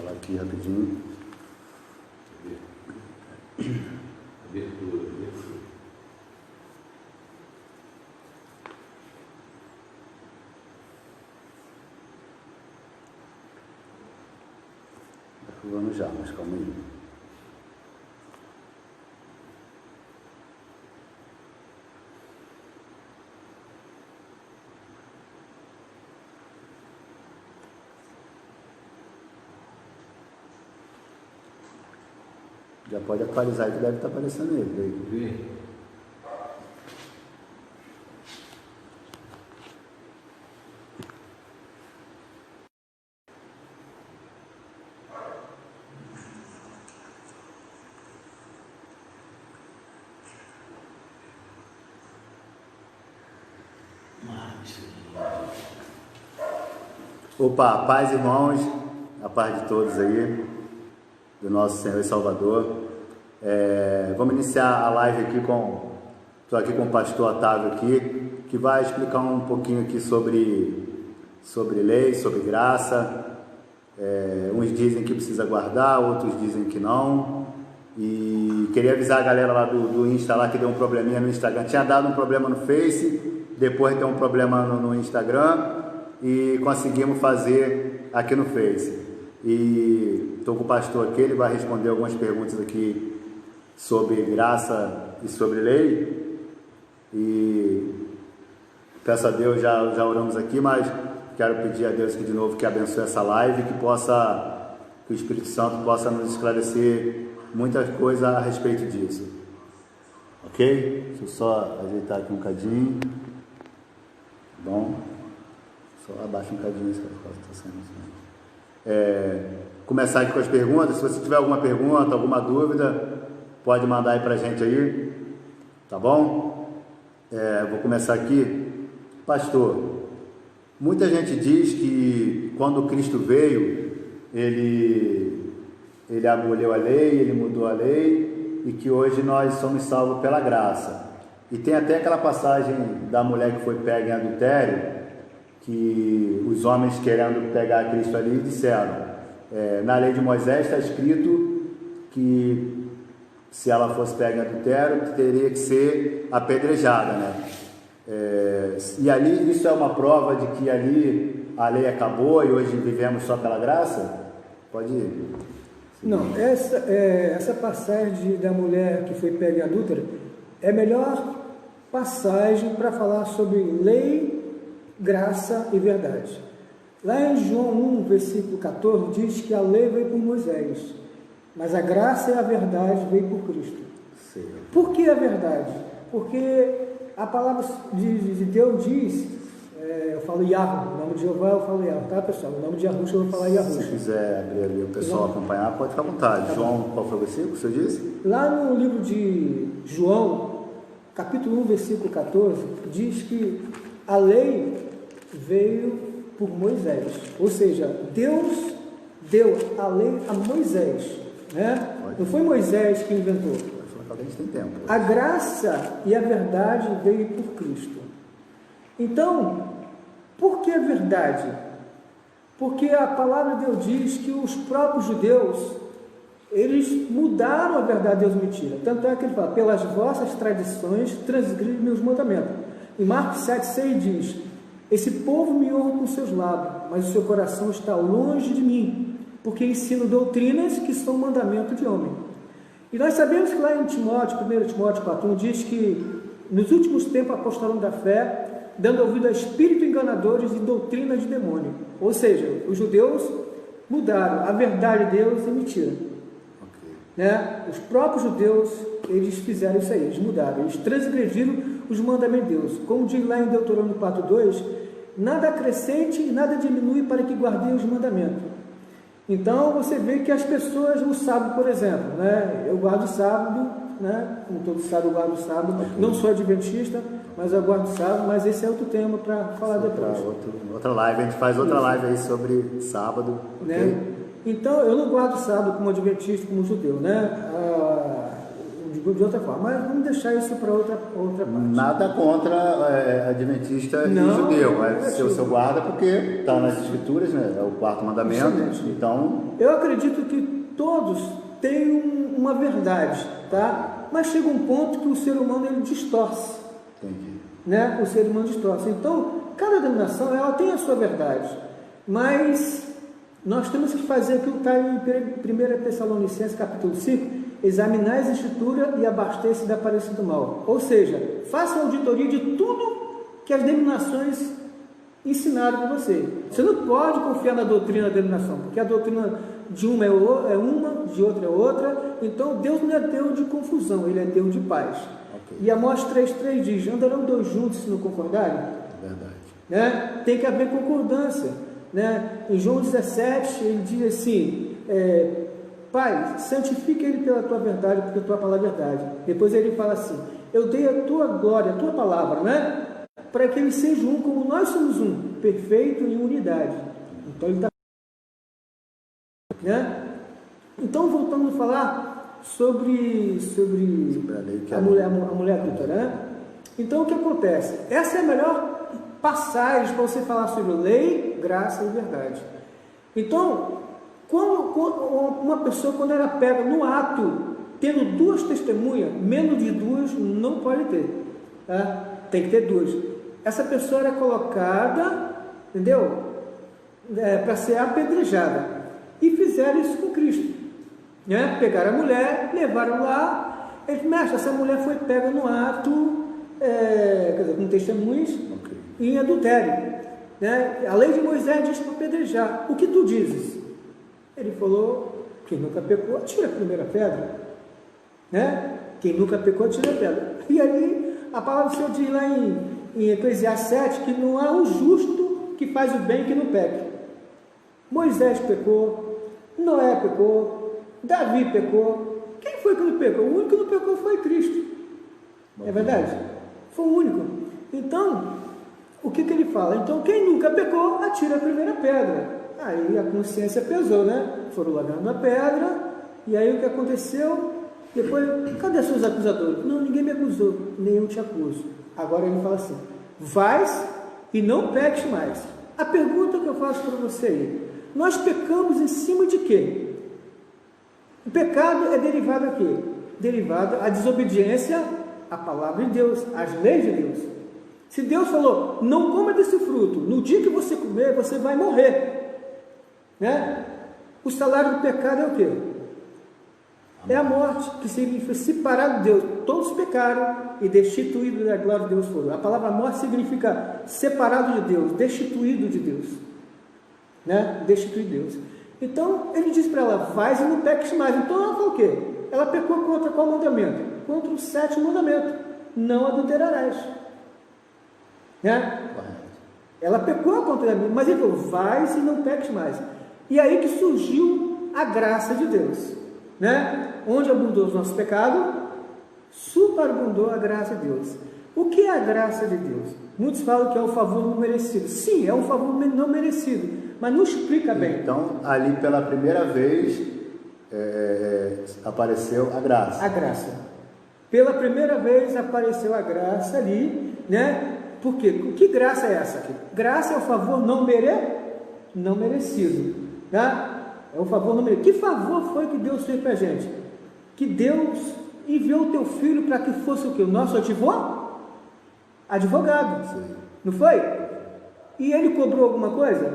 falar aqui rapidinho. Abertura. Vamos já, mas calma aí. Já pode atualizar que deve estar aparecendo ele. Opa, paz, irmãos, a paz de todos aí, do nosso Senhor e Salvador. Vamos iniciar a live aqui estou aqui com o pastor Otávio aqui, que vai explicar um pouquinho aqui sobre lei, sobre graça. Uns dizem que precisa guardar, outros dizem que não. E queria avisar a galera lá do Insta lá que deu um probleminha no Instagram. Tinha dado um problema no Face, depois deu um problema no Instagram e conseguimos fazer aqui no Face. E estou com o pastor aqui, ele vai responder algumas perguntas aqui sobre graça e sobre lei. E peço a Deus, já oramos aqui, mas quero pedir a Deus aqui de novo que abençoe essa live, que o Espírito Santo possa nos esclarecer muitas coisas a respeito disso. Ok? Deixa eu só ajeitar aqui um cadinho. Bom, só abaixa um cadinho se está sendo assim. Começar aqui com as perguntas. Se você tiver alguma pergunta, alguma dúvida, pode mandar aí pra gente aí, tá bom? Vou começar aqui. Pastor, muita gente diz que quando Cristo veio, ele aboliu a lei, ele mudou a lei e que hoje nós somos salvos pela graça. E tem até aquela passagem da mulher que foi pega em adultério, que os homens querendo pegar Cristo ali disseram, na lei de Moisés está escrito que se ela fosse pega em adultério teria que ser apedrejada, né? E ali isso é uma prova de que ali a lei acabou e hoje vivemos só pela graça? Pode ir. Não, essa passagem da mulher que foi pega em adúltera é a melhor passagem para falar sobre lei, graça e verdade. Lá em João 1, versículo 14, diz que a lei veio por Moisés, mas a graça e a verdade veio por Cristo. Sim. Por que a verdade? Porque a palavra de Deus diz, eu falo Yahweh, o nome de Jeová eu falo Yahweh, tá pessoal? O nome de Yahushua eu vou falar Yahushua. Se quiser abrir ali o pessoal acompanhar, pode ficar à vontade. Tá. João, qual foi o versículo que você disse? Lá no livro de João, capítulo 1, versículo 14, diz que a lei veio por Moisés, ou seja, Deus deu a lei a Moisés, né? Não foi Moisés que inventou. A gente tem tempo. A graça e a verdade veio por Cristo. Então, por que a verdade? Porque a palavra de Deus diz que os próprios judeus, eles mudaram a verdade, Deus mentira. Tanto é que ele fala, pelas vossas tradições transgridem meus mandamentos. Em Marcos 7,6 diz, esse povo me honra com seus lábios, mas o seu coração está longe de mim, porque ensino doutrinas que são mandamento de homem. E nós sabemos que lá em Timóteo, 1 Timóteo 4,1 diz que nos últimos tempos apostarão da fé, dando ouvido a espíritos enganadores e doutrina de demônio. Ou seja, os judeus mudaram a verdade de Deus em mentira. Okay. Né? Os próprios judeus, eles fizeram isso aí, eles mudaram, eles transgrediram os mandamentos de Deus. Como diz lá em Deuteronômio 4,2, nada acrescente e nada diminui para que guardem os mandamentos. Então você vê que as pessoas, no sábado, por exemplo, né? Eu guardo o sábado, né? Como todos sabem, eu guardo o sábado, não sou adventista, mas eu guardo o sábado, mas esse é outro tema para falar depois. Outra live, a gente faz outra live aí sobre sábado, né? Okay? Então eu não guardo o sábado como adventista, como judeu, né? de outra forma. Mas vamos deixar isso para outra parte. Nada contra adventista e judeu. Se o seu guarda, porque está nas escrituras, né? É o quarto mandamento. Então, eu acredito que todos têm uma verdade, tá? Mas chega um ponto que o ser humano ele distorce. entendi. Né? O ser humano distorce. Então, cada denominação ela tem a sua verdade, mas nós temos que fazer aquilo que está em 1 Tessalonicenses capítulo 5, examinar as escrituras e abastecer da aparência do mal. Ou seja, faça uma auditoria de tudo que as denominações ensinaram para você. Você não pode confiar na doutrina da denominação, porque a doutrina de uma é uma, de outra é outra. Então Deus não é Deus de confusão, Ele é Deus de paz. Okay. E Amós 3,3 diz: andarão dois juntos se não concordarem? Verdade. Né? Tem que haver concordância, né? Em João 17 ele diz assim: Pai, santifica ele pela tua verdade, porque a tua palavra é verdade. Depois ele fala assim: eu dei a tua glória, a tua palavra, né? Para que eles sejam um como nós somos um, perfeito em unidade. Então ele está, né? Então voltando a falar sobre a mulher adulta, né? Então o que acontece? Essa é a melhor passagem para você falar sobre lei, graça e verdade. Então, quando uma pessoa, quando ela pega no ato, tendo duas testemunhas, menos de duas não pode ter, tá? Tem que ter duas. Essa pessoa era colocada, entendeu? Para ser apedrejada. E fizeram isso com Cristo, né? Pegaram a mulher, levaram lá. Ele disse: mestre, essa mulher foi pega no ato, quer dizer, com testemunhas, em adultério, né? A lei de Moisés diz para apedrejar. O que tu dizes? Ele falou: quem nunca pecou, atira a primeira pedra, né? Quem nunca pecou, atira a pedra. E aí a palavra do Senhor diz lá em Eclesiastes 7 que não há um justo que faz o bem que não peque. Moisés pecou, Noé pecou, Davi pecou. Quem foi que não pecou? O único que não pecou foi Cristo. É verdade? Foi o único. Então, o que ele fala? Então, quem nunca pecou, atira a primeira pedra. Aí a consciência pesou, né? Foram largando a pedra. E aí o que aconteceu? Depois, cadê seus acusadores? Não, ninguém me acusou, nem eu te acuso. Agora ele fala assim: vais e não peques mais. A pergunta que eu faço para você aí: nós pecamos em cima de quê? O pecado é derivado a quê? Derivado à desobediência à palavra de Deus, às leis de Deus. Se Deus falou: não coma desse fruto, no dia que você comer, você vai morrer, né? O salário do pecado é o quê? É a morte, que significa separado de Deus. Todos pecaram e destituídos da glória de Deus foram. A palavra morte significa separado de Deus, destituído de Deus, né? Destituído de Deus. Então ele diz para ela: vais e não peques mais. Então ela falou o quê? Ela pecou contra qual mandamento? Contra o 7º mandamento: não adulterarás, né? Ela pecou contra ele, mas ele falou: vais e não peques mais. E aí que surgiu a graça de Deus, né? Onde abundou o nosso pecado, superabundou a graça de Deus. O que é a graça de Deus? Muitos falam que é o favor não merecido. Sim, é um favor não merecido, mas não explica bem. Então, ali pela primeira vez apareceu a graça. A graça. Pela primeira vez apareceu a graça ali, né? Por quê? Que graça é essa aqui? Graça é o favor não merecido, tá? É um favor não merecido. Que favor foi que Deus fez para a gente? Que Deus enviou o teu filho para que fosse o quê? O nosso advogado. Sim. Não foi? E ele cobrou alguma coisa?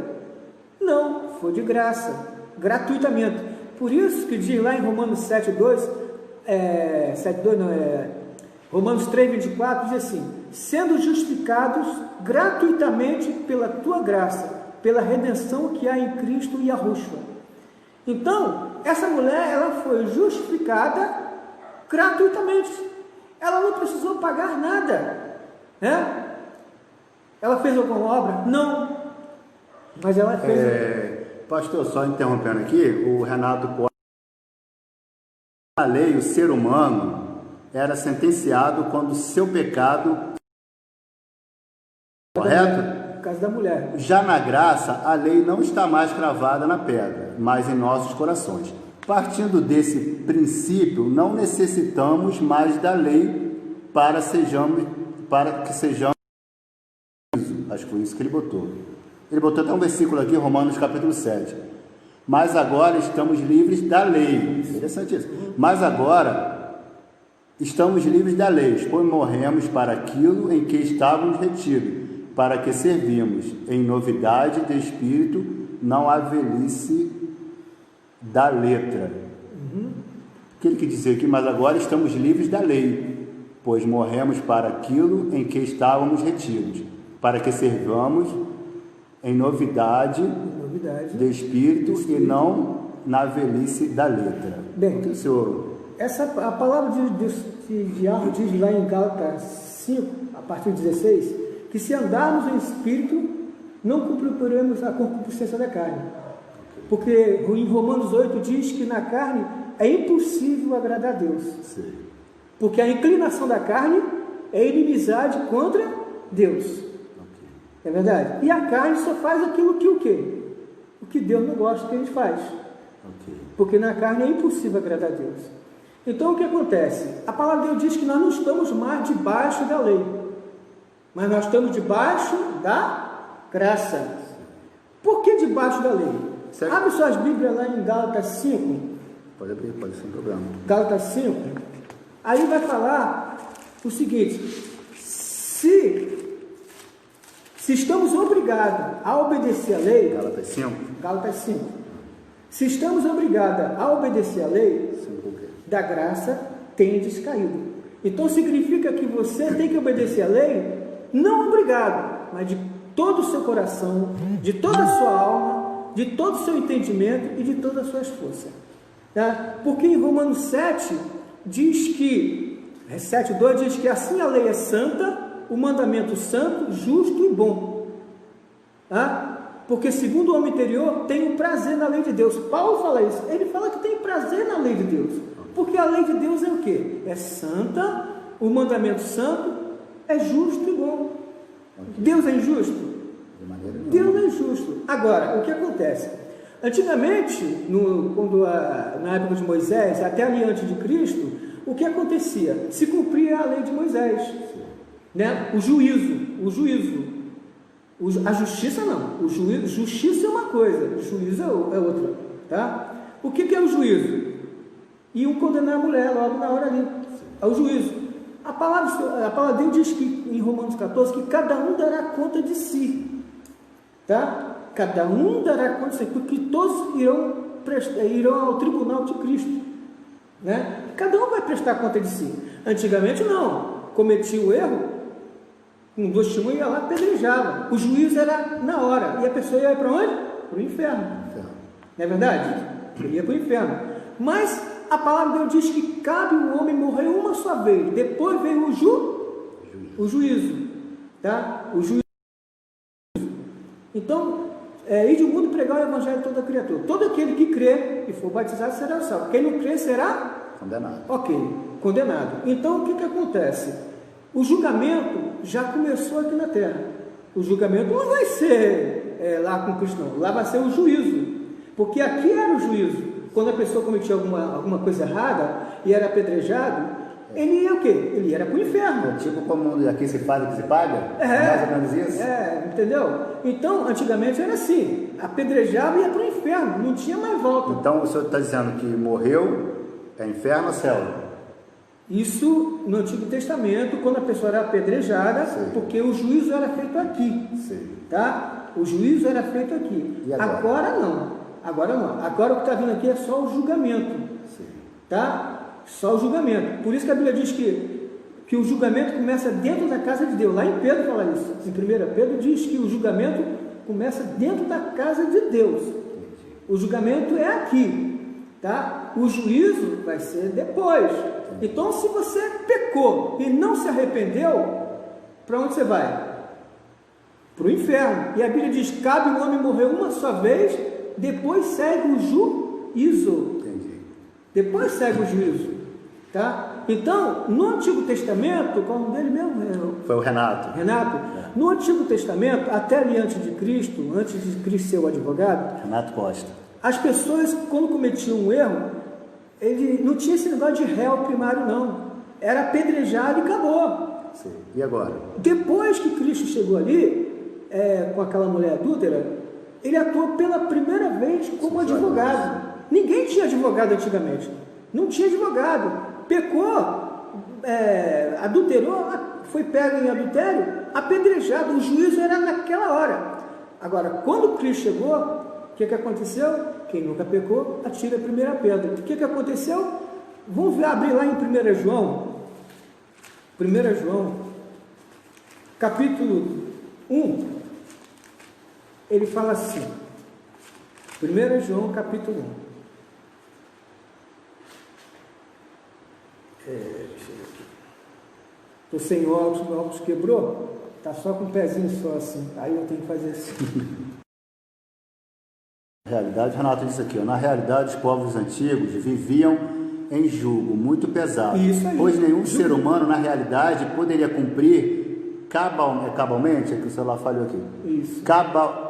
Não, foi de graça, gratuitamente. Por isso que diz lá em Romanos 7,2, Romanos 3,24 diz assim: sendo justificados gratuitamente pela tua graça, pela redenção que há em Cristo e Yahushua. Então, essa mulher, ela foi justificada gratuitamente. Ela não precisou pagar nada, né? Ela fez alguma obra? Não. Mas ela fez... Pastor, só interrompendo aqui, o Renato pode... Na lei, o ser humano era sentenciado quando o seu pecado... Correto? No caso da mulher. Já na graça, a lei não está mais cravada na pedra, mas em nossos corações. Partindo desse princípio, não necessitamos mais da lei para que sejamos. Acho que foi isso que ele botou. Ele botou até um versículo aqui, Romanos capítulo 7. Mas agora estamos livres da lei. Interessante isso. Mas agora estamos livres da lei, pois morremos para aquilo em que estávamos retidos, para que servimos em novidade de espírito, não há velhice da letra. O que ele quer dizer aqui? Mas agora estamos livres da lei, pois morremos para aquilo em que estávamos retidos, para que servamos em novidade de espírito e não na velhice da letra. Bem, então, senhor... a palavra de Arro diz lá em Gálatas 5, a partir de 16, que se andarmos em espírito, não cumpriremos a concupiscência da carne. Porque em Romanos 8 diz que na carne é impossível agradar a Deus. Sim. Porque a inclinação da carne é inimizade contra Deus. Okay. É verdade? E a carne só faz aquilo que o quê? O que Deus não gosta que a gente faz. Okay. Porque na carne é impossível agradar a Deus. Então o que acontece? A palavra de Deus diz que nós não estamos mais debaixo da lei, mas nós estamos debaixo da graça. Por que debaixo da lei? Certo. Abre suas Bíblias lá em Gálatas 5. Pode abrir, pode ser um problema. Gálatas 5. Aí vai falar o seguinte: se estamos obrigados a obedecer a lei. Gálatas 5. Gálatas 5. Se estamos obrigados a obedecer a lei, 5, da graça tendes caído. Então significa que você tem que obedecer a lei, não obrigado, mas de todo o seu coração, de toda a sua alma, de todo o seu entendimento e de todas as suas forças. Tá? Porque em Romanos 7 diz que, 7:2 diz que assim a lei é santa, o mandamento santo, justo e bom. Tá? Porque segundo o homem interior tem um prazer na lei de Deus. Paulo fala isso, ele fala que tem prazer na lei de Deus. Porque a lei de Deus é o quê? É santa, o mandamento santo é justo e bom. Deus é injusto? Deus não é injusto. Agora, o que acontece? Antigamente, na época de Moisés, até ali antes de Cristo, o que acontecia? Se cumpria a lei de Moisés, né? O juízo. A justiça não. Justiça é uma coisa, juízo é outra. Tá? O que é o juízo? Iam condenar a mulher logo na hora ali, ao juízo. A palavra de Deus diz que, em Romanos 14, que cada um dará conta de si. Tá? Cada um dará conta de si, porque todos irão ao tribunal de Cristo. Né? Cada um vai prestar conta de si. Antigamente não. Cometia o erro, um testemunho ia lá e apedrejava. O juízo era na hora. E a pessoa ia para onde? Para o inferno. Não é verdade? Ele ia para o inferno. Mas a palavra de Deus diz que cabe o homem morrer uma só vez. Depois vem o juízo. Tá? O juízo. Então, ir do mundo pregar o evangelho a toda criatura. Todo aquele que crê e for batizado será salvo. Quem não crê será condenado. Ok, condenado. Então, o que acontece? O julgamento já começou aqui na terra. O julgamento não vai ser lá com Cristo, não. Lá vai ser o juízo. Porque aqui era o juízo. Quando a pessoa cometia alguma coisa errada e era apedrejado, ele ia o quê? Ele ia para o inferno. Tipo como aqui se faz, aqui se paga? Mais ou menos isso? Entendeu? Então, antigamente era assim. Apedrejava e ia para o inferno. Não tinha mais volta. Então, o senhor está dizendo que morreu, é inferno ou céu? Isso no Antigo Testamento, quando a pessoa era apedrejada, sim, porque o juízo era feito aqui. Sim. Tá? O juízo era feito aqui. E agora? Agora não. Agora o que está vindo aqui é só o julgamento. Sim. Tá? Só o julgamento. Por isso que a Bíblia diz que o julgamento começa dentro da casa de Deus. Lá em Pedro fala isso. Em 1 Pedro diz que o julgamento começa dentro da casa de Deus. O julgamento é aqui. Tá? O juízo vai ser depois. Então, se você pecou e não se arrependeu, para onde você vai? Para o inferno. E a Bíblia diz: cabe o homem morrer uma só vez, depois segue o juízo. Entendi. Depois segue o juízo. Tá? Então, no Antigo Testamento, qual o nome dele mesmo? Foi o Renato. No Antigo Testamento, até ali antes de Cristo ser o advogado, Renato Costa. As pessoas, quando cometiam um erro, ele não tinha esse negócio de réu primário, não. Era apedrejado e acabou. Sim. E agora? Depois que Cristo chegou ali, com aquela mulher adúltera, ele atuou pela primeira vez como advogado. Ninguém tinha advogado antigamente. Não tinha advogado. Pecou, adulterou, foi pego em adultério, apedrejado. O juízo era naquela hora. Agora, quando Cristo chegou, o que aconteceu? Quem nunca pecou, atira a primeira pedra. O que aconteceu? Vamos abrir lá em 1 João. 1 João, capítulo 1. Ele fala assim. 1 João, capítulo 1. Deixa eu ver aqui. Estou sem óculos, meu óculos quebrou. Está só com um pezinho só assim. Aí eu tenho que fazer assim. Na realidade, Renato diz aqui, na realidade os povos antigos viviam em jugo muito pesado, pois nenhum ser humano na realidade poderia cumprir cabalmente, é que o celular falhou aqui. Isso.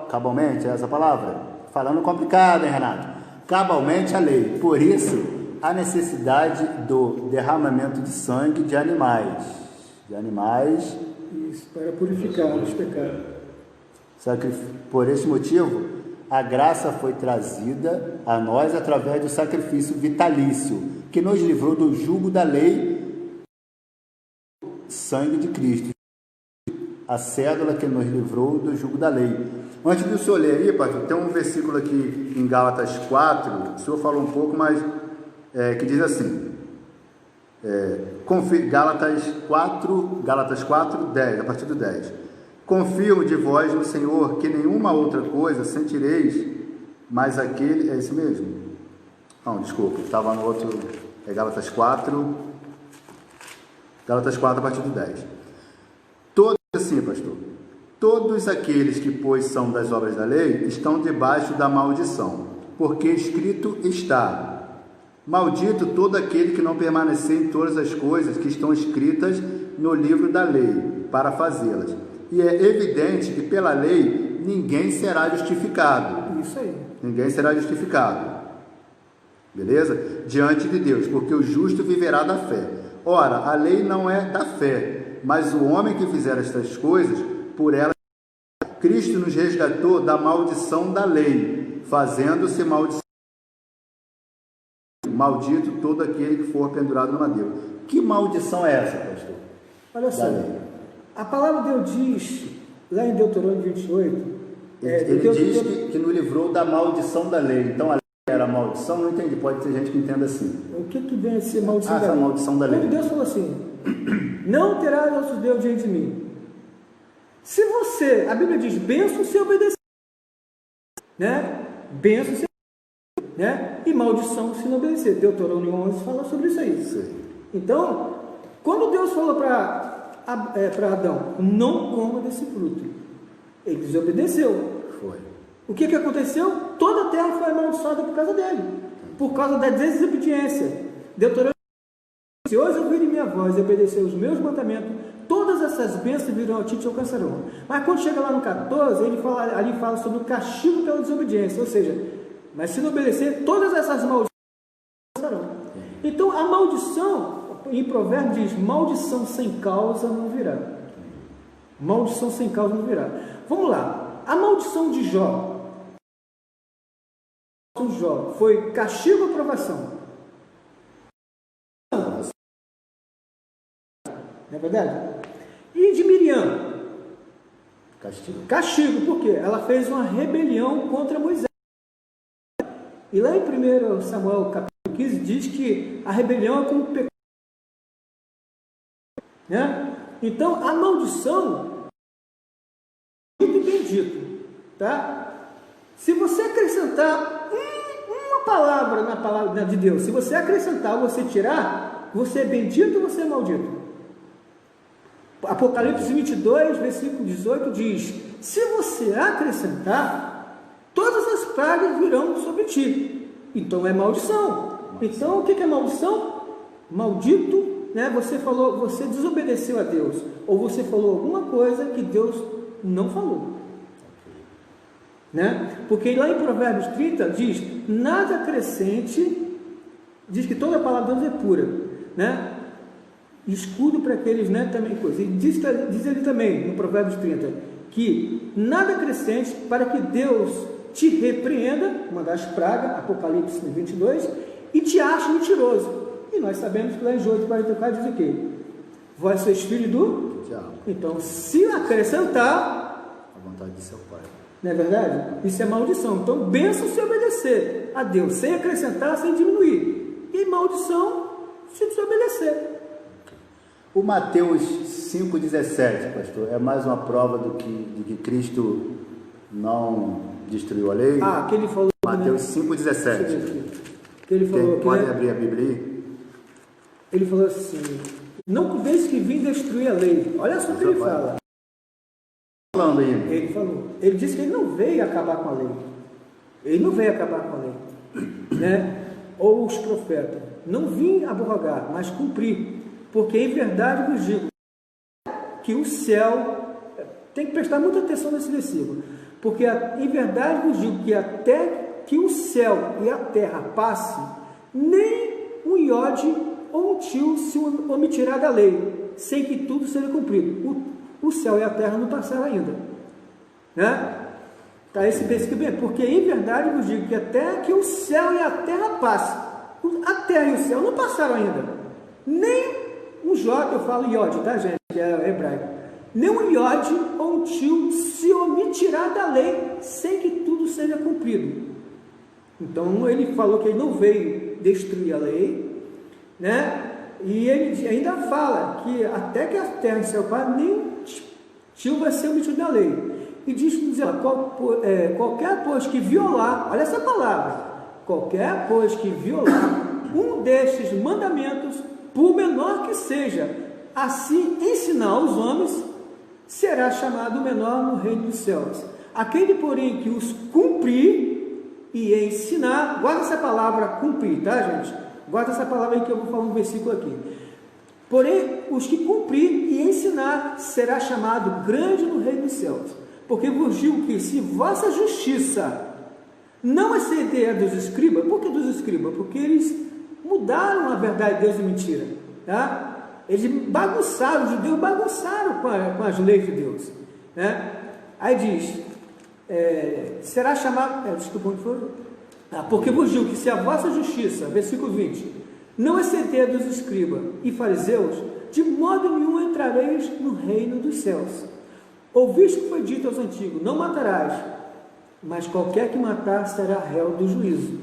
Cabalmente, é essa palavra? Falando complicado, hein, Renato? Cabalmente a lei. Por isso, a necessidade do derramamento de sangue de animais. Isso, para purificar os pecados. Por esse motivo, a graça foi trazida a nós através do sacrifício vitalício, que nos livrou do jugo da lei, sangue de Cristo, a cédula que nos livrou do jugo da lei. Antes do senhor ler aí, pastor, tem um versículo aqui em Gálatas 4, o senhor falou um pouco, mas que diz assim, Gálatas 4, 10, a partir do 10. Confio de vós no Senhor, que nenhuma outra coisa sentireis, mas aquele... É isso mesmo? Não, desculpa, estava no outro... Gálatas 4, a partir do 10. Todos assim, pastor. Todos aqueles que, pois, são das obras da lei, estão debaixo da maldição, porque escrito está: maldito todo aquele que não permanecer em todas as coisas que estão escritas no livro da lei, para fazê-las. E é evidente que pela lei ninguém será justificado. Isso aí. Ninguém será justificado. Beleza? Diante de Deus, porque o justo viverá da fé. Ora, a lei não é da fé, mas o homem que fizer estas coisas, por ela, Cristo nos resgatou da maldição da lei, fazendo-se maldição. Maldito todo aquele que for pendurado no madeiro. Que maldição é essa, pastor? Olha só. A palavra de Deus diz, lá em Deuteronômio 28... Ele diz que nos livrou da maldição da lei. Então a lei era maldição? Não entendi, pode ter gente que entenda assim. O que vem a ser maldição da lei? Maldição da lei. Quando Deus falou assim, não terás outros deuses diante de mim. Se você, a Bíblia diz, bênção se obedecer, né? Bênção se obedecer, né? E maldição se não obedecer. Deuteronômio 11 fala sobre isso aí. Sim. Então, quando Deus falou para Adão, não coma desse fruto, ele desobedeceu. Foi. O que aconteceu? Toda a terra foi amaldiçoada por causa dele, por causa da desobediência. Deuteronômio: se hoje ouvirem minha voz e obedecer os meus mandamentos, todas essas bênçãos virão a ti e te alcançarão. Mas quando chega lá no 14, ali fala sobre o castigo pela desobediência, ou seja, mas se não obedecer, todas essas maldições alcançarão. Então a maldição, em Provérbios diz, maldição sem causa não virá. Maldição sem causa não virá. Vamos lá, a maldição de Jó. Foi castigo ou aprovação? Não é verdade? E de Miriam? Castigo, por quê? Ela fez uma rebelião contra Moisés. E lá em 1 Samuel capítulo 15 diz que a rebelião é como pecado. Né? Então a maldição é muito bendito, tá? Se você acrescentar uma palavra na palavra de Deus, se você acrescentar ou você tirar, você é bendito ou você é maldito? Apocalipse 22, versículo 18 diz: se você acrescentar, todas as pragas virão sobre ti. Então é maldição. Então o que é maldição? Maldito, né? Você falou, você desobedeceu a Deus, ou você falou alguma coisa que Deus não falou. né? Porque lá em Provérbios 30 diz, nada acrescente, diz que toda a palavra de Deus é pura, né? Escudo para aqueles, né, também coisa. E diz ele também, no Provérbios 30, que nada acrescente para que Deus te repreenda, uma das pragas, Apocalipse 22, e te ache mentiroso. E nós sabemos que lá em João 44 diz o quê? Vós sois filho do diabo. Então, se acrescentar, a vontade de seu pai. Não é verdade? Isso é maldição. Então, bênção se obedecer a Deus, sem acrescentar, sem diminuir. E maldição se desobedecer. O Mateus 5,17, pastor, é mais uma prova de que Cristo não destruiu a lei? Que ele falou... Mateus 5,17. Que ele falou... Pode abrir a Bíblia aí? Ele falou assim, não vejo que vim destruir a lei. Olha só o que ele fala. Falando aí. Ele falou. Ele disse que ele não veio acabar com a lei. Ele não veio acabar com a lei. Né? Ou os profetas. Não vim abrogar, mas cumprir. Porque em verdade vos digo que o céu... Tem que prestar muita atenção nesse versículo. Porque em verdade vos digo que até que o céu e a terra passe, nem um iode ou um tio se omitirá da lei, sem que tudo seja cumprido. O céu e a terra não passaram ainda. Né? Tá, esse versículo bem, porque em verdade vos digo que até que o céu e a terra passem, a terra e o céu não passaram ainda. Nem um J, eu falo iode, tá, gente? Que é hebraico. Nem um iode ou um tio se omitirá da lei, sem que tudo seja cumprido. Então ele falou que ele não veio destruir a lei, né? E ele ainda fala que até que a terra e seu pai, nem tio vai ser omitido da lei. E diz qualquer pois que violar, olha essa palavra, qualquer pois que violar um destes mandamentos, por menor que seja, assim ensinar aos homens, será chamado menor no reino dos céus. Aquele, porém, que os cumprir e ensinar, guarda essa palavra cumprir, tá, gente? Guarda essa palavra aí que eu vou falar um versículo aqui. Porém, os que cumprir e ensinar, será chamado grande no reino dos céus. Porque vos digo que se vossa justiça não exceder a dos escribas, por que dos escribas? Porque eles mudaram a verdade de Deus e mentira, tá? Eles bagunçaram, os judeus bagunçaram com as leis de Deus, né? Aí diz, será chamado, desculpa, onde foi? Porque vos digo que se a vossa justiça, versículo 20, não exceder a dos escribas e fariseus, de modo nenhum entrareis no reino dos céus. Ouviste que foi dito aos antigos, não matarás, mas qualquer que matar será réu do juízo,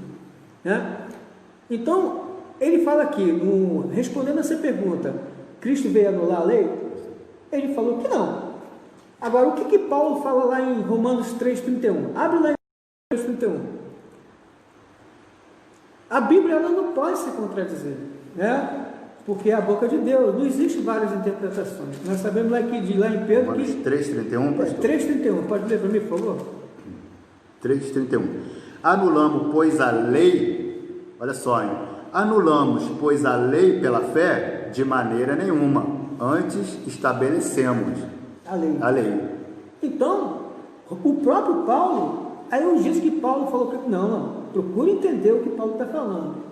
né? Então, ele fala aqui, respondendo a essa pergunta, Cristo veio anular a lei? Ele falou que não. Agora, o que Paulo fala lá em Romanos 3,31? Abre lá em 3,31. A Bíblia ela não pode se contradizer, né? Porque é a boca de Deus, não existe várias interpretações. Nós sabemos lá em Pedro que... 3,31, pastor? 3,31, pode ler para mim, por favor? 3,31. Anulamos, pois, a lei, olha só, hein? Anulamos, pois, a lei pela fé de maneira nenhuma, antes estabelecemos a lei. Então, o próprio Paulo, aí uns dias que Paulo falou que não, procure entender o que Paulo está falando.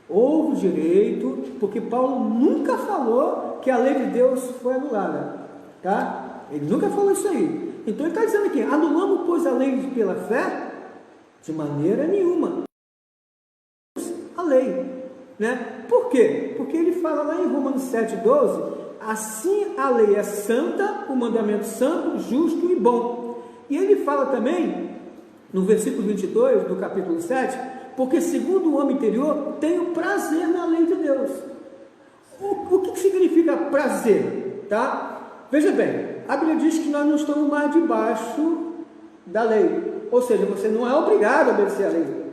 Ouve direito, porque Paulo nunca falou que a lei de Deus foi anulada, tá? Ele nunca falou isso aí. Então ele está dizendo aqui, anulamos, pois, a lei pela fé de maneira nenhuma. A lei, né? Por quê? Porque ele fala lá em Romanos 7,12, assim a lei é santa, o mandamento santo, justo e bom. E ele fala também, no versículo 22 do capítulo 7, porque segundo o homem interior, tenho prazer na lei de Deus. O que significa prazer? Tá? Veja bem, a Bíblia diz que nós não estamos mais debaixo da lei. Ou seja, você não é obrigado a obedecer a lei.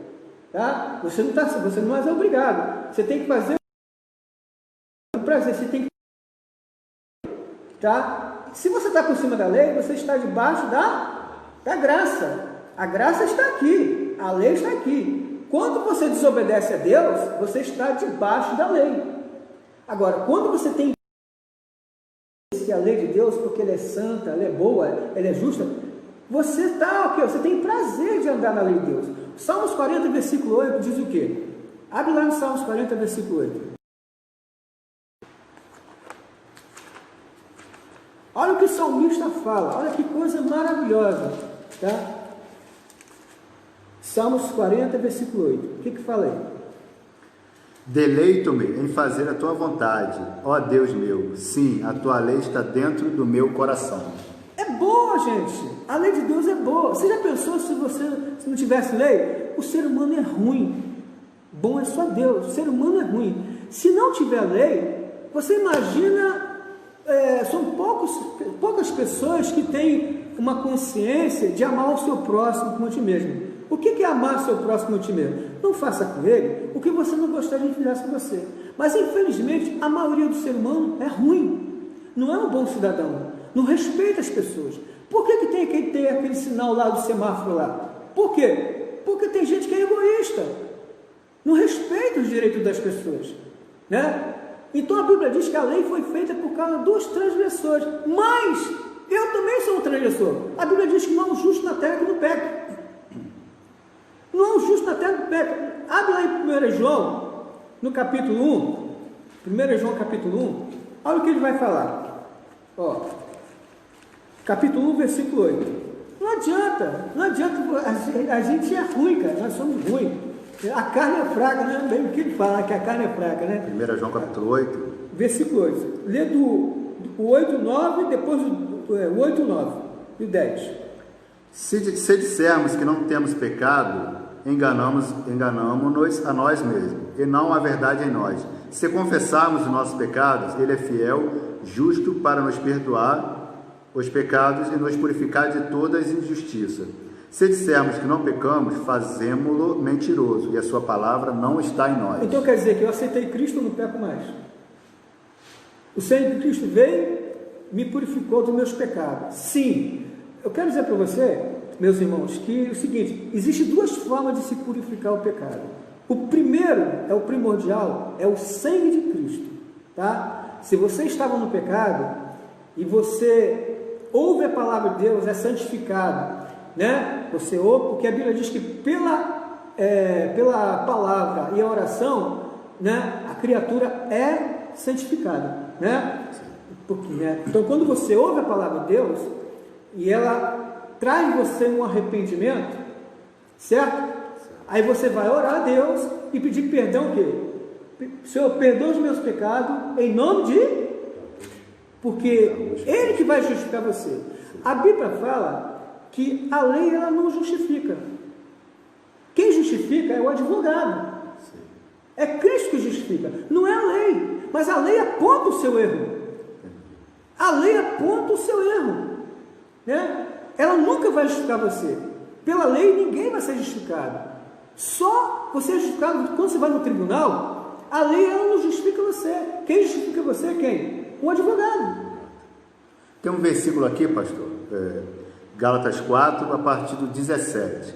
Tá? Você não é obrigado. Você tem que fazer o prazer, você tem que... Tá? Se você está por cima da lei, você está debaixo da graça. A graça está aqui, a lei está aqui. Quando você desobedece a Deus, você está debaixo da lei. Agora, quando você tem a lei de Deus, porque ela é santa, ela é boa, ela é justa, você você tem prazer de andar na lei de Deus. Salmos 40, versículo 8 diz o quê? Abre lá no Salmos 40, versículo 8. Olha o que o salmista fala, olha que coisa maravilhosa, tá? Salmos 40, versículo 8. O que fala aí? Deleito-me em fazer a tua vontade, ó Deus meu. Sim, a tua lei está dentro do meu coração. É boa, gente. A lei de Deus é boa. Você já pensou se não tivesse lei? O ser humano é ruim. Bom é só Deus. O ser humano é ruim. Se não tiver lei, você imagina, são poucas pessoas que têm uma consciência de amar o seu próximo como a ti mesmo. O que é amar o seu próximo como a ti mesmo? Não faça com ele o que você não gostaria de fizesse com você. Mas infelizmente a maioria do ser humano é ruim. Não é um bom cidadão. Não respeita as pessoas. Por que tem que ter aquele sinal lá do semáforo lá? Por quê? Porque tem gente que é egoísta. Não respeita os direitos das pessoas, né? Então a Bíblia diz que a lei foi feita por causa dos transgressores. Mas eu também sou um transgressor. A Bíblia diz que não há um justo na terra que não peca. Não há um justo na terra que peca. Abre lá em 1 João, no capítulo 1. 1 João capítulo 1. Olha o que ele vai falar. Ó, capítulo 1, versículo 8. Não adianta. A gente é ruim, cara. Nós somos ruins. A carne é fraca, né? Bem o que ele fala, que a carne é fraca, né? 1 João capítulo 8. Versículo 8. Lê do 8, 9, depois o 8, 9 e o 10. Se dissermos que não temos pecado, enganamos-nos a nós mesmos, e não a verdade em nós. Se confessarmos os nossos pecados, Ele é fiel, justo para nos perdoar os pecados e nos purificar de toda injustiça. Se dissermos que não pecamos, fazemo-lo mentiroso, e a sua palavra não está em nós. Então quer dizer que eu aceitei Cristo, eu não peco mais. O sangue de Cristo veio, me purificou dos meus pecados. Sim, eu quero dizer para você, meus irmãos, que é o seguinte: existem duas formas de se purificar o pecado. O primeiro, é o primordial, é o sangue de Cristo, tá? Se você estava no pecado e você ouve a palavra de Deus, é santificado, né? Você ouve, porque a Bíblia diz que pela palavra e a oração, né, a criatura é santificada, né? Porque, então, quando você ouve a palavra de Deus e ela traz você um arrependimento, certo? Aí você vai orar a Deus e pedir perdão, o quê? Senhor, perdoa os meus pecados em nome de... Porque Ele que vai justificar você. A Bíblia fala que a lei, ela não justifica. Quem justifica é o advogado. É Cristo que justifica, não é a lei. Mas a lei aponta o seu erro. A lei aponta o seu erro, né? Ela nunca vai justificar você. Pela lei ninguém vai ser justificado. Só você é justificado quando você vai no tribunal. A lei, ela não justifica você. Quem justifica você é quem? Um advogado. Tem um versículo aqui, pastor, Gálatas 4, a partir do 17.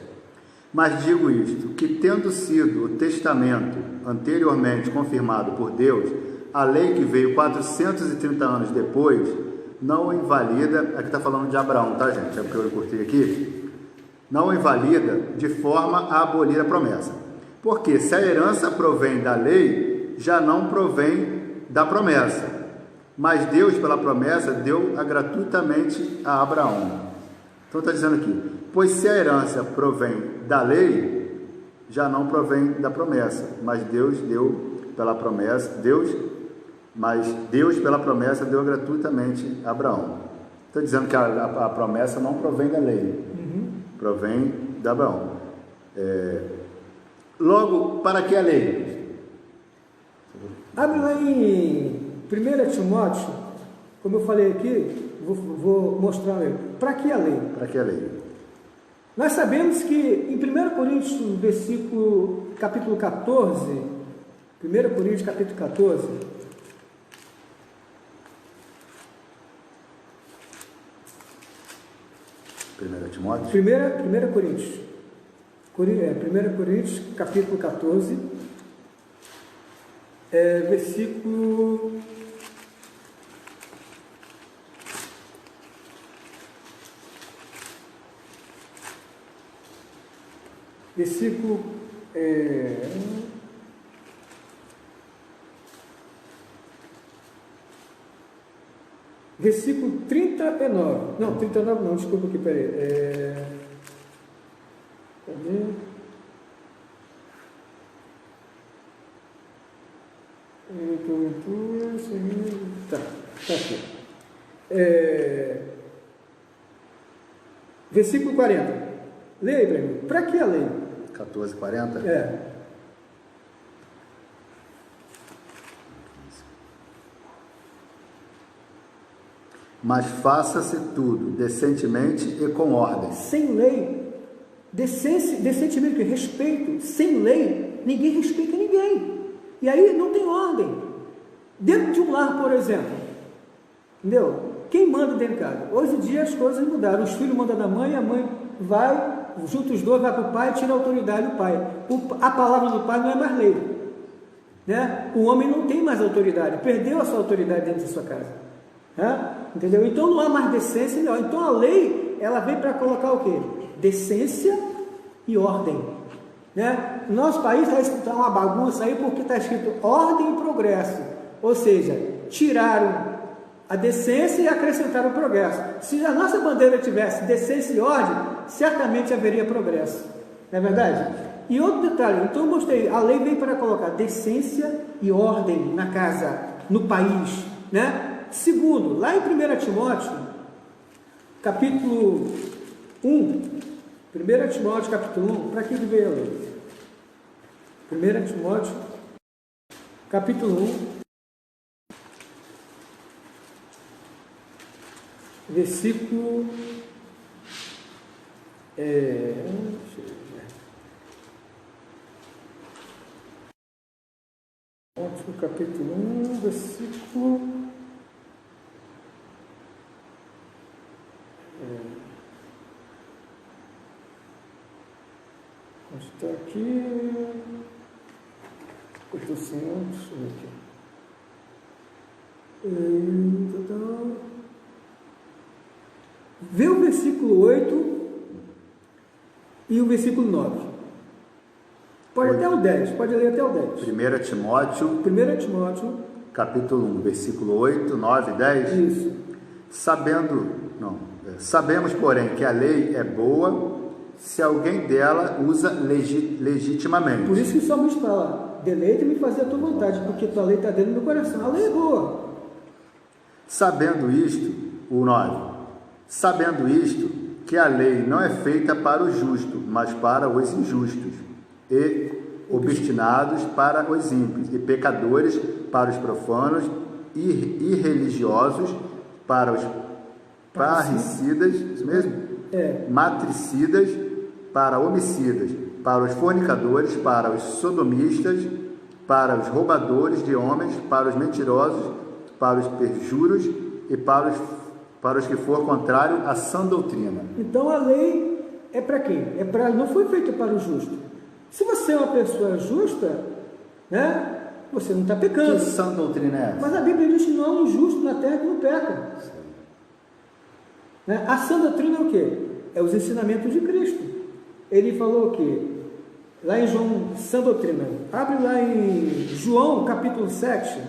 Mas digo isto, que tendo sido o testamento anteriormente confirmado por Deus, a lei que veio 430 anos depois, não invalida, aqui está falando de Abraão, tá, gente? É porque eu curti aqui. Não invalida de forma a abolir a promessa. Porque se a herança provém da lei, já não provém da promessa. Mas Deus, pela promessa, deu-a gratuitamente a Abraão. Então está dizendo aqui, pois se a herança provém da lei, já não provém da promessa. Mas Deus deu pela promessa, Deus pela promessa deu gratuitamente a Abraão. Está dizendo que a promessa não provém da lei, provém de Abraão. Logo, para que a lei? Abre lá em 1 Timóteo, como eu falei aqui, vou mostrar a lei. Para que a lei? Para que a lei? Nós sabemos que em 1 Coríntios, capítulo 14, 1 Coríntios capítulo 14, Timóteo? 1 Coríntios. 1 Coríntios, capítulo 14, versículo... versículo versículo 39. Não, 39 não, desculpa aqui, peraí. Cadê? Tá aqui. Versículo 40. Leia aí para mim. Para que a lei? 14:40? Mas faça-se tudo decentemente e com ordem. Sem lei, decentemente, respeito, sem lei, ninguém respeita ninguém. E aí não tem ordem. Dentro de um lar, por exemplo, entendeu? Quem manda dentro de casa? Hoje em dia as coisas mudaram. Os filhos mandam da mãe, a mãe vai, junto os dois, vai para o pai e tira a autoridade do pai. A palavra do pai não é mais lei. Né? O homem não tem mais autoridade, perdeu a sua autoridade dentro da sua casa. Entendeu? Então não há mais decência. Não. Então a lei, ela vem para colocar o quê? Decência e ordem. Né? No nosso país está uma bagunça aí porque está escrito ordem e progresso. Ou seja, tiraram a decência e acrescentaram o progresso. Se a nossa bandeira tivesse decência e ordem, certamente haveria progresso. Não é verdade? E outro detalhe, então eu mostrei, a lei veio para colocar decência e ordem na casa, no país. Né? Segundo, lá em 1 Timóteo, capítulo 1, 1 Timóteo, capítulo 1, para que veio a lei? 1 Timóteo, capítulo 1, versículo, capítulo 1, versículo, está aqui, eu estou sem deixa eu ver aqui. Vê o versículo 8 e o versículo 9. Pode até o 10, pode ler até o 10. 1 Timóteo, capítulo 1, versículo 8, 9 e 10. Isso. Sabemos, porém, que a lei é boa se alguém dela usa legitimamente. Por isso que o salmista fala, deleita-me e fazer a tua vontade, porque tua lei está dentro do meu coração. A lei é boa. Sabendo isto, o 9. Sabendo isto, que a lei não é feita para o justo, mas para os injustos, e obstinados para os ímpios, e pecadores para os profanos, e irreligiosos para os parricidas, isso mesmo? Matricidas para homicidas, para os fornicadores, para os sodomistas, para os roubadores de homens, para os mentirosos, para os perjuros e para os que for contrário à sã doutrina. Então a lei é para quem? Não foi feita para o justo. Se você é uma pessoa justa, né, você não está pecando. Que sã doutrina é essa? Mas a Bíblia diz que não há um justo na terra que não peca. Né? A sã doutrina é o quê? É os ensinamentos de Cristo. Ele falou o quê? Lá em João, sã doutrina. Abre lá em João, capítulo 7.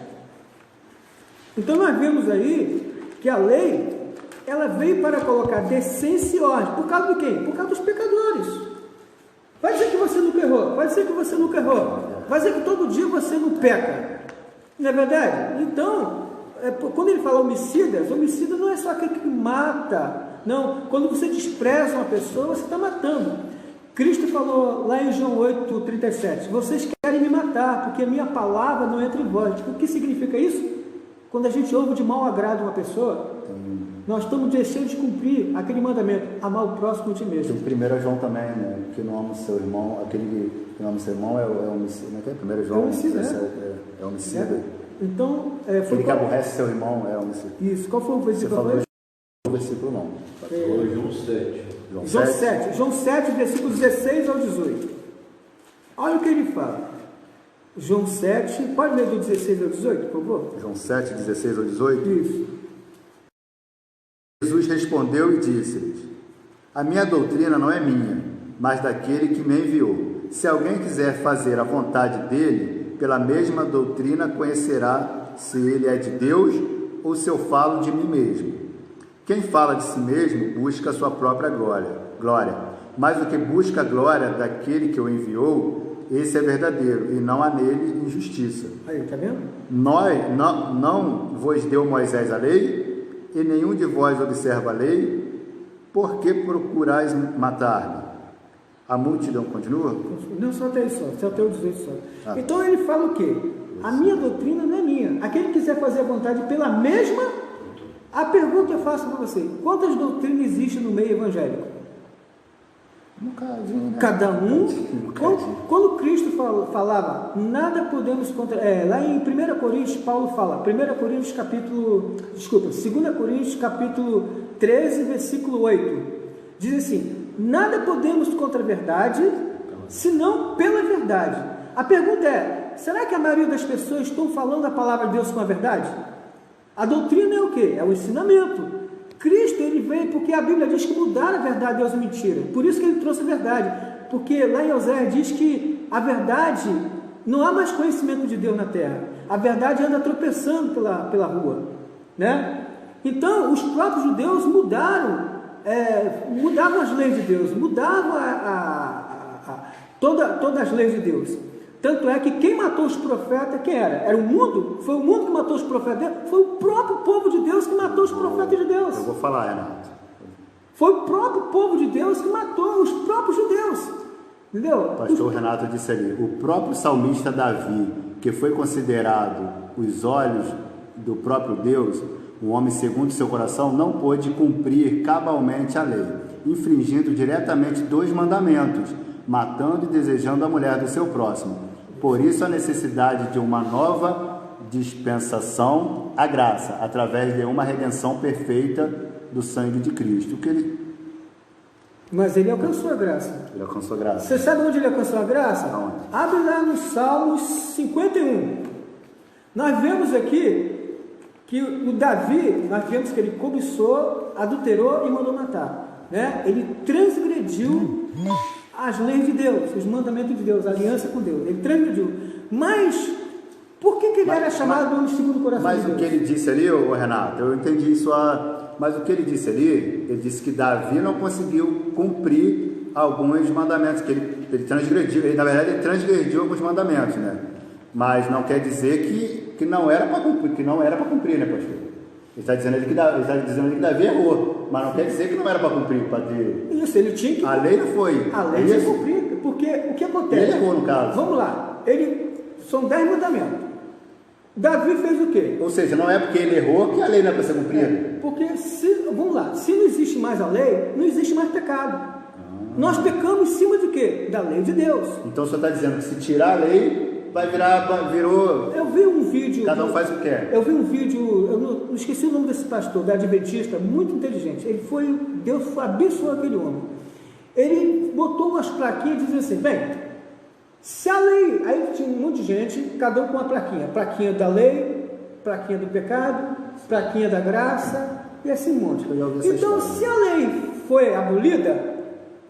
Então nós vemos aí que a lei, ela veio para colocar decência e ordem. Por causa de quem? Por causa dos pecadores. Vai dizer que você nunca errou. Vai dizer que você nunca errou. Vai dizer que todo dia você não peca. Não é verdade? Então, quando ele fala homicidas, homicida não é só aquele que mata. Não, quando você despreza uma pessoa, você está matando. Cristo falou lá em João 8:37, vocês querem me matar, porque a minha palavra não entra em vós. O que significa isso? Quando a gente ouve de mau agrado uma pessoa, nós estamos deixando de cumprir aquele mandamento, amar o próximo de mesmo. Tem 1 João também, né? Que não ama o seu irmão, aquele que não ama o seu irmão é homicida. Não é 1 João? É homicida, é homicida. Então, aquele que aborrece seu irmão é homicida. Isso, qual foi o versículo? Você falou o versículo não. João 7. João 7, versículos 16 ao 18. Olha o que ele fala. João 7, pode ler do 16 ao 18, por favor? João 7, 16 ao 18? Isso. Jesus respondeu e disse-lhes: a minha doutrina não é minha, mas daquele que me enviou. Se alguém quiser fazer a vontade dele, pela mesma doutrina conhecerá se ele é de Deus ou se eu falo de mim mesmo. Quem fala de si mesmo busca a sua própria glória, mas o que busca a glória daquele que o enviou, esse é verdadeiro, e não há nele injustiça. Aí, tá vendo? Não vos deu Moisés a lei, e nenhum de vós observa a lei, por que procurais matar-me? A multidão continua? Não, só até isso, só até o 18 só. Ah. Então ele fala o quê? A minha doutrina não é minha. Aquele que quiser fazer a vontade pela mesma, a pergunta eu faço para você: quantas doutrinas existem no meio evangélico? Um cadinho, né? Cada um. Um cadinho. Quando Cristo falava, nada podemos contra. Lá em 1 Coríntios, Paulo fala, 2 Coríntios capítulo 13, versículo 8, diz assim: nada podemos contra a verdade, senão pela verdade. A pergunta é: será que a maioria das pessoas estão falando a palavra de Deus com a verdade? A doutrina é o quê? É o ensinamento. Cristo, ele veio porque a Bíblia diz que mudaram a verdade de Deus e mentira. Por isso que ele trouxe a verdade. Porque lá em Oséias diz que a verdade, não há mais conhecimento de Deus na terra. A verdade anda tropeçando pela rua, né? Então, os próprios judeus mudaram as leis de Deus, mudavam todas as leis de Deus. Tanto é que quem matou os profetas, quem era? Era o mundo? Foi o mundo que matou os profetas? Foi o próprio povo de Deus que matou os profetas de Deus. Eu vou falar, Renato. Foi o próprio povo de Deus que matou os próprios judeus. Entendeu? O pastor Renato disse ali, o próprio salmista Davi, que foi considerado os olhos do próprio Deus, um homem segundo seu coração, não pôde cumprir cabalmente a lei, infringindo diretamente 2 mandamentos, matando e desejando a mulher do seu próximo. Por isso a necessidade de uma nova dispensação à graça, através de uma redenção perfeita do sangue de Cristo. Mas ele alcançou a graça. Ele alcançou a graça. Você sabe onde ele alcançou a graça? Aonde? Abre lá no Salmos 51. Nós vemos aqui que o Davi, nós vemos que ele cobiçou, adulterou e mandou matar, né? Ele transgrediu as leis de Deus, os mandamentos de Deus, a aliança com Deus. Ele transgrediu. Mas por que ele era chamado pelo segundo coração de Deus? Mas o que ele disse ali, Renato, eu entendi isso. Mas o que ele disse ali, ele disse que Davi não conseguiu cumprir alguns mandamentos, que ele transgrediu. Na verdade, ele transgrediu alguns mandamentos, né? Mas não quer dizer que não era para cumprir, né, pastor? Ele está dizendo que Davi errou, mas não quer dizer que não era para cumprir, para ter... Isso, ele tinha que... A lei não foi. A lei tinha que cumprir, porque o que acontece? Ele errou, no caso. Vamos lá, são 10 mandamentos. Davi fez o quê? Ou seja, não é porque ele errou que a lei não é para ser cumprida. Porque, vamos lá, se não existe mais a lei, não existe mais pecado. Nós pecamos em cima de quê? Da lei de Deus. Então o senhor está dizendo que se tirar a lei... virou... Eu vi um vídeo... Cada um faz o que quer. Eu vi um vídeo, eu não esqueci o nome desse pastor, da Adventista, muito inteligente. Deus abençoou aquele homem. Ele botou umas plaquinhas e dizia assim, bem, se a lei... Aí tinha um monte de gente, cada um com uma plaquinha. Plaquinha da lei, plaquinha do pecado, plaquinha da graça, e assim um monte. Então, se a lei foi abolida,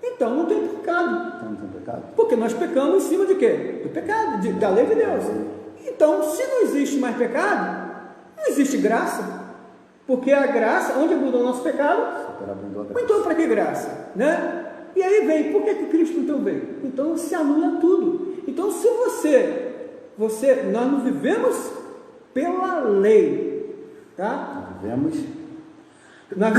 então não tem pecado. Então não tem pecado? Porque nós pecamos em cima de quê? Do pecado, da lei de Deus. Então, se não existe mais pecado, não existe graça. Porque a graça, onde abundou o nosso pecado, então para que graça? Né? E aí vem, por que Cristo então veio? Então se anula tudo. Então se nós não vivemos pela lei, tá? Nós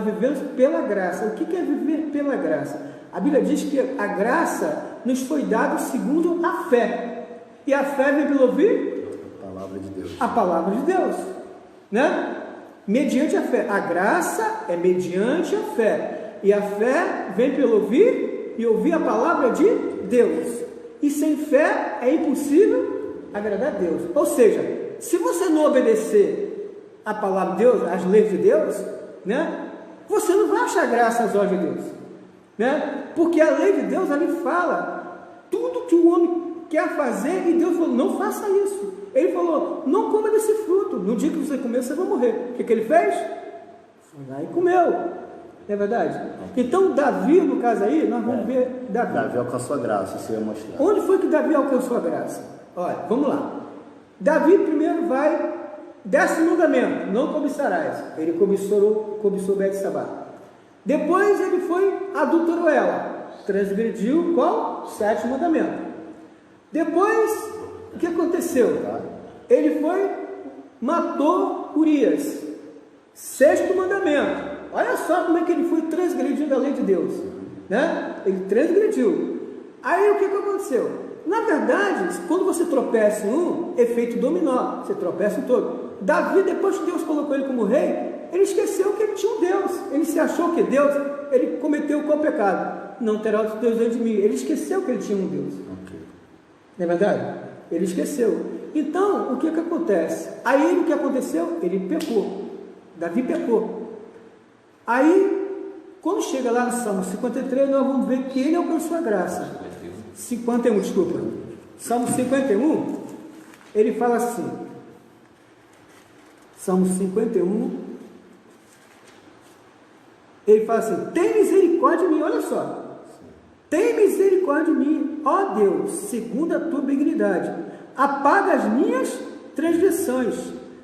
vivemos pela graça. O que é viver pela graça? A Bíblia diz que a graça nos foi dada segundo a fé. E a fé vem pelo ouvir? A palavra de Deus. A palavra de Deus, né? Mediante a fé. A graça é mediante a fé. E a fé vem pelo ouvir e ouvir a palavra de Deus. E sem fé é impossível agradar a Deus. Ou seja, se você não obedecer a palavra de Deus, as leis de Deus, né? Você não vai achar graça aos olhos de Deus, né? Porque a lei de Deus ali fala tudo que o homem quer fazer e Deus falou, não faça isso. Ele falou, não coma desse fruto, no dia que você comer você vai morrer. O que ele fez? Foi lá e comeu. Não é verdade? Então, Davi, no caso aí, nós vamos ver Davi. Davi alcançou a graça, isso eu ia mostrar. Onde foi que Davi alcançou a graça? Olha, vamos lá. Davi primeiro vai, 10º mandamento, não cobiçarás. Ele cobiçou Betsabá. Depois ele foi, adulterou ela. Transgrediu qual? 7º mandamento. Depois, o que aconteceu? Ele foi, matou Urias. 6º mandamento. Olha só como é que ele foi transgredindo a lei de Deus, né? Ele transgrediu. Aí o que aconteceu? Na verdade, quando você tropeça em um, efeito dominó, você tropeça em todo. Davi, depois que Deus colocou ele como rei, ele esqueceu que ele tinha um Deus. Ele se achou que Deus, ele cometeu qual pecado? Não terá outro Deus diante de mim. Ele esqueceu que ele tinha um Deus. Não é verdade? Ele esqueceu. Então, o que acontece? Aí o que aconteceu? Ele pecou. Davi pecou. Aí, quando chega lá no Salmo 53, nós vamos ver que ele alcançou a graça. 51, desculpa. Salmo 51, ele fala assim. Salmo 51, ele fala assim: tem misericórdia de mim, olha só. Tem misericórdia de mim, ó Deus, segundo a tua benignidade. Apaga as minhas transgressões,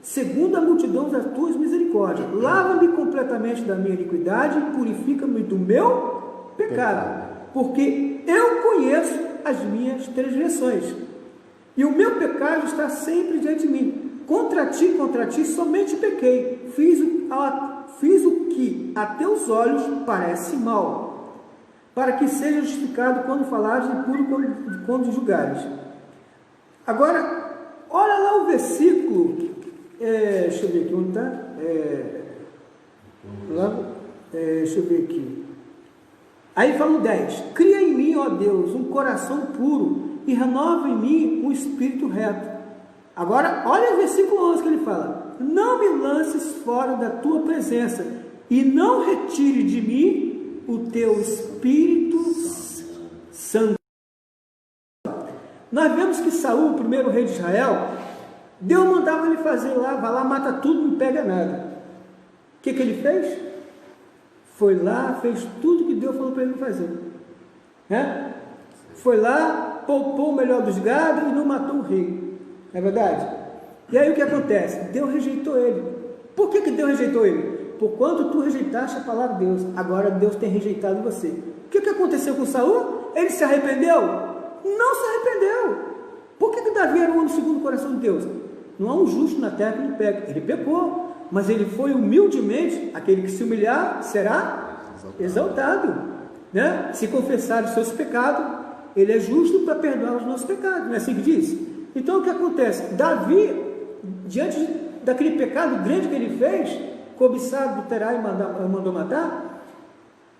segundo a multidão das tuas misericórdias. Lava-me completamente da minha iniquidade e purifica-me do meu pecado. Porque eu conheço as minhas transgressões, e o meu pecado está sempre diante de mim. Contra ti, somente pequei. Fiz o que a teus olhos parece mal, para que seja justificado quando falares e puro quando julgares. Agora, olha lá o versículo, deixa eu ver aqui, onde está? Deixa eu ver aqui. Aí fala o 10: cria em mim, ó Deus, um coração puro e renova em mim um espírito reto. Agora, olha o versículo 11 que ele fala: não me lances fora da tua presença e não retire de mim o teu Espírito Santo. Nós vemos que Saul, o primeiro rei de Israel, Deus mandava ele fazer lá, vai lá, mata tudo, não pega nada. O que ele fez? Foi lá, fez tudo que Deus falou para ele fazer, né? Foi lá, poupou o melhor dos gados e não matou o rei, não é verdade? E aí o que acontece? Deus rejeitou ele. Por que Deus rejeitou ele? Porquanto tu rejeitaste a palavra de Deus, agora Deus tem rejeitado você. O que aconteceu com Saul? Ele se arrependeu? Não se arrependeu. Por que Davi era um homem segundo o coração de Deus? Não há um justo na terra que não peca. Ele pecou, mas ele foi humildemente. Aquele que se humilhar será exaltado, né? Se confessar os seus pecados, ele é justo para perdoar os nossos pecados. Não é assim que diz? Então o que acontece? Davi, diante daquele pecado grande que ele fez, cobiçar, adulterar e mandou matar,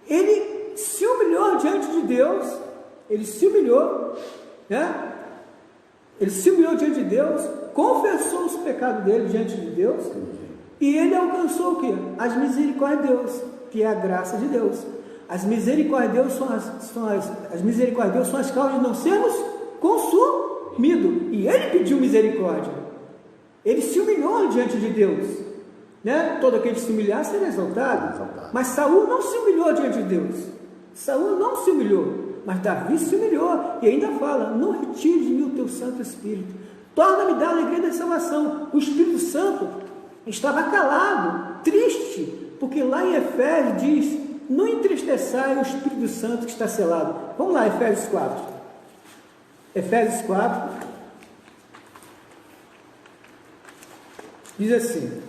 ele se humilhou diante de Deus. Ele se humilhou, né? Ele se humilhou diante de Deus, confessou os pecados dele diante de Deus, e ele alcançou o quê? As misericórdias de Deus, que é a graça de Deus. As misericórdias de Deus são as causas de não sermos consumidos, e ele pediu misericórdia. Ele se humilhou diante de Deus, né? Todo aquele que se humilhar será exaltado. Mas Saul não se humilhou diante de Deus. Saul não se humilhou. Mas Davi se humilhou e ainda fala: não retire de mim o teu Santo Espírito, torna-me da alegria da salvação. O Espírito Santo estava calado, triste, porque lá em Efésios diz: não entristeçai o Espírito Santo que está selado. Vamos lá, Efésios 4. Efésios 4 diz assim: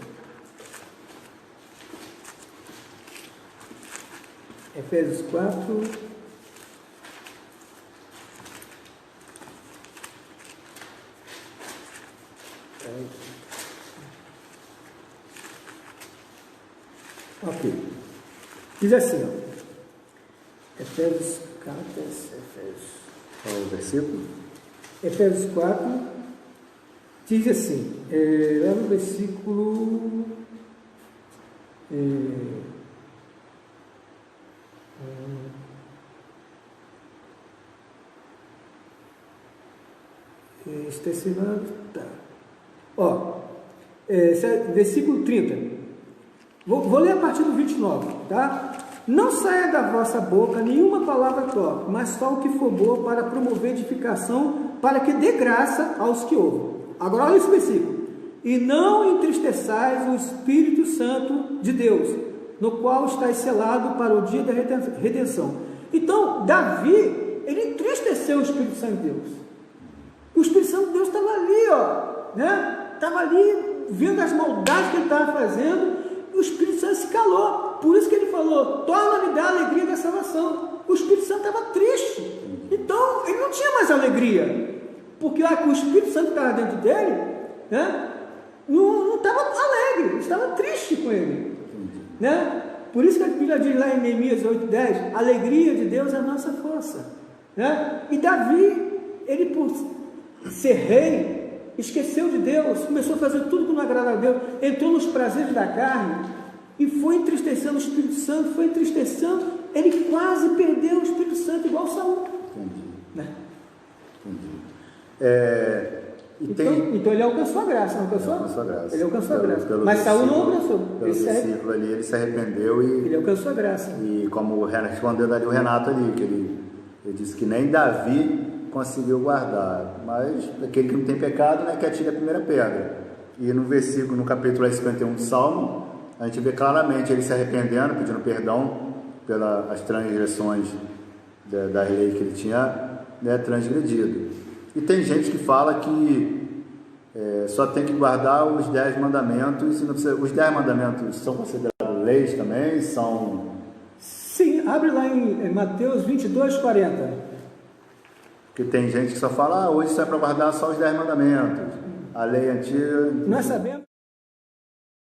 Efésios 4. Ok, diz assim, ó, Efésios 4, qual é o versículo? Efésios 4, diz assim, lá no versículo, tá. Ó, versículo 30. Vou ler a partir do 29, tá? não saia da vossa boca nenhuma palavra torpe, mas só o que for boa para promover edificação, para que dê graça aos que ouvem. Agora olha esse versículo. E não entristeçais o Espírito Santo de Deus, no qual está selado para o dia da redenção. Então, Davi, ele entristeceu o Espírito Santo de Deus. O Espírito Santo de Deus estava ali, ó, né? Estava ali, vendo as maldades que ele estava fazendo, e o Espírito Santo se calou. Por isso que ele falou, torna-me da alegria da salvação. O Espírito Santo estava triste. Então, ele não tinha mais alegria. Porque o Espírito Santo estava dentro dele, né? Não estava alegre, estava triste com ele, né? Por isso que a Bíblia diz lá em Neemias 8:10, a alegria de Deus é a nossa força, né? E Davi, ele por ser rei, esqueceu de Deus, começou a fazer tudo que não agrada a Deus, entrou nos prazeres da carne e foi entristecendo o Espírito Santo, foi entristecendo, ele quase perdeu o Espírito Santo igual Saul. Entendi. Né? Entendi. Então ele alcançou a graça, não alcançou? Ele alcançou a graça. Mas Saul não alcançou. Pelo versículo ali, ele se arrependeu e... Ele alcançou a graça. E como respondeu ali o Renato ali, que ele disse que nem Davi conseguiu guardar, mas aquele que não tem pecado, né, que atira a primeira pedra. E no versículo, no capítulo 51 do Salmo, a gente vê claramente ele se arrependendo, pedindo perdão pelas transgressões da lei que ele tinha, né, transgredido. E tem gente que fala que só tem que guardar os 10 mandamentos, e não precisa, os 10 mandamentos são considerados leis também? São... Sim, abre lá em Mateus 22:40. Porque tem gente que só fala, hoje só é para guardar só os 10 mandamentos. A lei antiga... Nós sabemos...